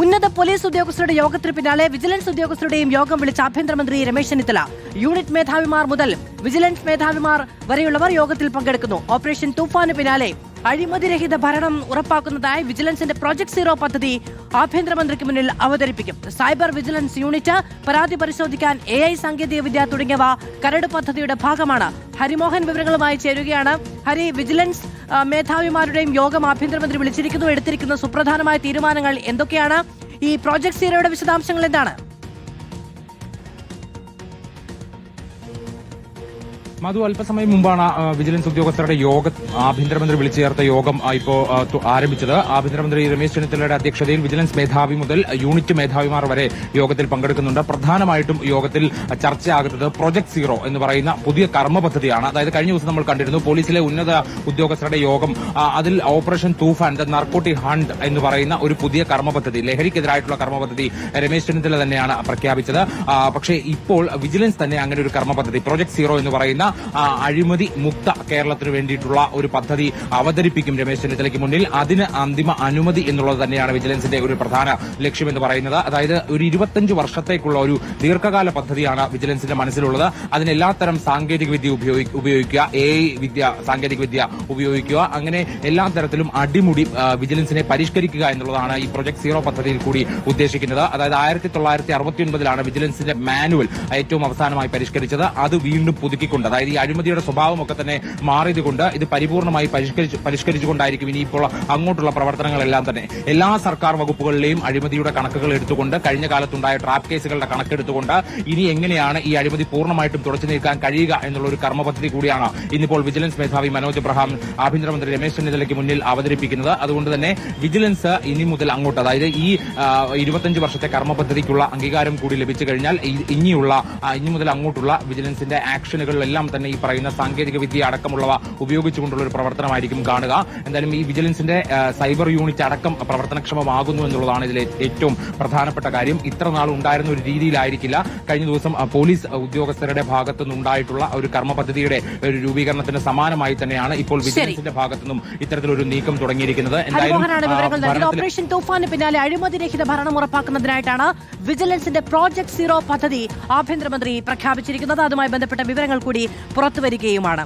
ഉന്നത പോലീസ് ഉദ്യോഗസ്ഥരുടെ യോഗത്തിന് പിന്നാലെ വിജിലൻസ് ഉദ്യോഗസ്ഥരുടെയും യോഗം വിളിച്ച ആഭ്യന്തരമന്ത്രി രമേശ് ചെന്നിത്തല. യൂണിറ്റ് മേധാവിമാർ മുതൽ വിജിലൻസ് മേധാവിമാർ വരെയുള്ളവർ യോഗത്തിൽ പങ്കെടുക്കുന്നു. ഓപ്പറേഷൻ തൂഫാന് പിന്നാലെ അഴിമതിരഹിത ഭരണം ഉറപ്പാക്കുന്നതായി വിജിലൻസിന്റെ പ്രോജക്ട് സീറോ പദ്ധതി ആഭ്യന്തരമന്ത്രിക്ക് മുന്നിൽ അവതരിപ്പിക്കും. സൈബർ വിജിലൻസ് യൂണിറ്റ്, പരാതി പരിശോധിക്കാൻ AI സാങ്കേതികവിദ്യ തുടങ്ങിയവ കരട് പദ്ധതിയുടെ ഭാഗമാണ്. ഹരിമോഹൻ വിവരങ്ങളുമായി ചേരുകയാണ്. ഹരി, വിജിലൻസ് മേധാവിമാരുടെയും യോഗം ആഭ്യന്തരമന്ത്രി വിളിച്ചിരിക്കുന്നു. എടുത്തിരിക്കുന്ന സുപ്രധാനമായ തീരുമാനങ്ങൾ എന്തൊക്കെയാണ്? ഈ പ്രോജക്ട് സീറോയുടെ വിശദാംശങ്ങൾ എന്താണ്? മധു, അല്പസമയം മുമ്പാണ് വിജിലൻസ് ഉദ്യോഗസ്ഥരുടെ യോഗം ആഭ്യന്തരമന്ത്രി വിളിച്ചു ചേർത്ത യോഗം ഇപ്പോൾ ആരംഭിച്ചത്. ആഭ്യന്തരമന്ത്രി രമേശ് ചെന്നിത്തലയുടെ അധ്യക്ഷതയിൽ വിജിലൻസ് മേധാവി മുതൽ യൂണിറ്റ് മേധാവിമാർ വരെ യോഗത്തിൽ പങ്കെടുക്കുന്നുണ്ട്. പ്രധാനമായിട്ടും യോഗത്തിൽ ചർച്ചയാകുന്നത് പ്രോജക്ട് സീറോ എന്ന് പറയുന്ന പുതിയ കർമ്മ പദ്ധതിയാണ്. അതായത് കഴിഞ്ഞ ദിവസം നമ്മൾ കണ്ടിരുന്നു പോലീസിലെ ഉന്നത ഉദ്യോഗസ്ഥരുടെ യോഗം. അതിൽ operation Toofan, the narcotic hunt എന്ന് പറയുന്ന ഒരു പുതിയ കർമ്മ പദ്ധതി, ലഹരിക്കെതിരായിട്ടുള്ള കർമ്മ പദ്ധതി രമേശ് ചെന്നിത്തല തന്നെയാണ് പ്രഖ്യാപിച്ചത്. പക്ഷേ ഇപ്പോൾ വിജിലൻസ് തന്നെ അങ്ങനെ ഒരു കർമ്മ പദ്ധതി പ്രോജക്ട് സീറോ എന്ന് പറയുന്ന അഴിമതി മുക്ത കേരളത്തിന് വേണ്ടിയിട്ടുള്ള ഒരു പദ്ധതി അവതരിപ്പിക്കും രമേശ് ചെന്നിത്തലയ്ക്ക് മുന്നിൽ. അതിന് അന്തിമ അനുമതി എന്നുള്ളത് തന്നെയാണ് വിജിലൻസിന്റെ ഒരു പ്രധാന ലക്ഷ്യമെന്ന് പറയുന്നത്. അതായത് ഒരു 25 വർഷത്തേക്കുള്ള ഒരു ദീർഘകാല പദ്ധതിയാണ് വിജിലൻസിന്റെ മനസ്സിലുള്ളത്. അതിന് എല്ലാത്തരം സാങ്കേതിക വിദ്യ ഉപയോഗിക്കുക, AI സാങ്കേതിക വിദ്യ ഉപയോഗിക്കുക, അങ്ങനെ എല്ലാ തരത്തിലും അടിമുടി വിജിലൻസിനെ പരിഷ്കരിക്കുക എന്നുള്ളതാണ് ഈ പ്രോജക്ട് സീറോ പദ്ധതിയിൽ കൂടി ഉദ്ദേശിക്കുന്നത്. അതായത് 1969 വിജിലൻസിന്റെ മാനുവൽ ഏറ്റവും അവസാനമായി പരിഷ്കരിച്ചത്. അത് വീണ്ടും പുതുക്കിക്കൊണ്ട്, അതായത് ഈ അഴിമതിയുടെ സ്വഭാവമൊക്കെ തന്നെ മാറിയതുകൊണ്ട് ഇത് പരിപൂർണമായി പരിഷ്കരിച്ചുകൊണ്ടായിരിക്കും ഇനിയിപ്പോൾ അങ്ങോട്ടുള്ള പ്രവർത്തനങ്ങളെല്ലാം തന്നെ. എല്ലാ സർക്കാർ വകുപ്പുകളിലെയും അഴിമതിയുടെ കണക്കുകൾ എടുത്തുകൊണ്ട്, കഴിഞ്ഞ കാലത്തുണ്ടായ ട്രാപ്പ് കേസുകളുടെ കണക്കെടുത്തുകൊണ്ട് ഇനി എങ്ങനെയാണ് ഈ അഴിമതി പൂർണ്ണമായിട്ടും തുടച്ചു നീക്കാൻ കഴിയുക എന്നുള്ള ഒരു കർമ്മ പദ്ധതി കൂടിയാണ് ഇന്നിപ്പോൾ വിജിലൻസ് മേധാവി മനോജ് എബ്രഹാം ആഭ്യന്തരമന്ത്രി രമേശ് ചെന്നിത്തലയ്ക്ക് മുന്നിൽ അവതരിപ്പിക്കുന്നത്. അതുകൊണ്ട് തന്നെ വിജിലൻസ് ഇനി മുതൽ അങ്ങോട്ട്, അതായത് ഈ 25 വർഷത്തെ കർമ്മ പദ്ധതിക്കുള്ള അംഗീകാരം കൂടി ലഭിച്ചു കഴിഞ്ഞാൽ ഇനി മുതൽ അങ്ങോട്ടുള്ള വിജിലൻസിന്റെ ആക്ഷനുകളിലെല്ലാം തന്നെ ഈ പറയുന്ന സാങ്കേതിക വിദ്യ അടക്കമുള്ളവ ഉപയോഗിച്ചുകൊണ്ടുള്ള ഒരു പ്രവർത്തനമായിരിക്കും കാണുക. എന്തായാലും ഈ വിജിലൻസിന്റെ സൈബർ യൂണിറ്റ് അടക്കം പ്രവർത്തനക്ഷമമാകുന്നു എന്നുള്ളതാണ് ഇതിലെ ഏറ്റവും പ്രധാനപ്പെട്ട കാര്യം. ഇത്ര നാൾ ഉണ്ടായിരുന്ന ഒരു രീതിയിലായിരിക്കില്ല കഴിഞ്ഞ ദിവസം പോലീസ് ഉദ്യോഗസ്ഥരുടെ ഭാഗത്തു നിന്നുണ്ടായിട്ടുള്ള ഒരു കർമ്മ പദ്ധതിയുടെ ഒരു രൂപീകരണത്തിന് സമാനമായി തന്നെയാണ് ഇപ്പോൾ വിജിലൻസിന്റെ ഭാഗത്തുനിന്നും ഇത്തരത്തിലൊരു നീക്കം തുടങ്ങിയിരിക്കുന്നത്. എന്തായാലും ഓപ്പറേഷൻ തൂഫാന് പിന്നാലെ അഴിമതിരഹിത ഭരണം ഉറപ്പാക്കുന്നതിനായിട്ടാണ് വിജിലൻസിന്റെ പ്രോജക്ട് സീറോ പദ്ധതി ആഭ്യന്തരമന്ത്രി പ്രഖ്യാപിച്ചിരിക്കുന്നത്. അതുമായി ബന്ധപ്പെട്ട വിവരങ്ങൾ കൂടി പുറത്തുവരികയുമാണ്.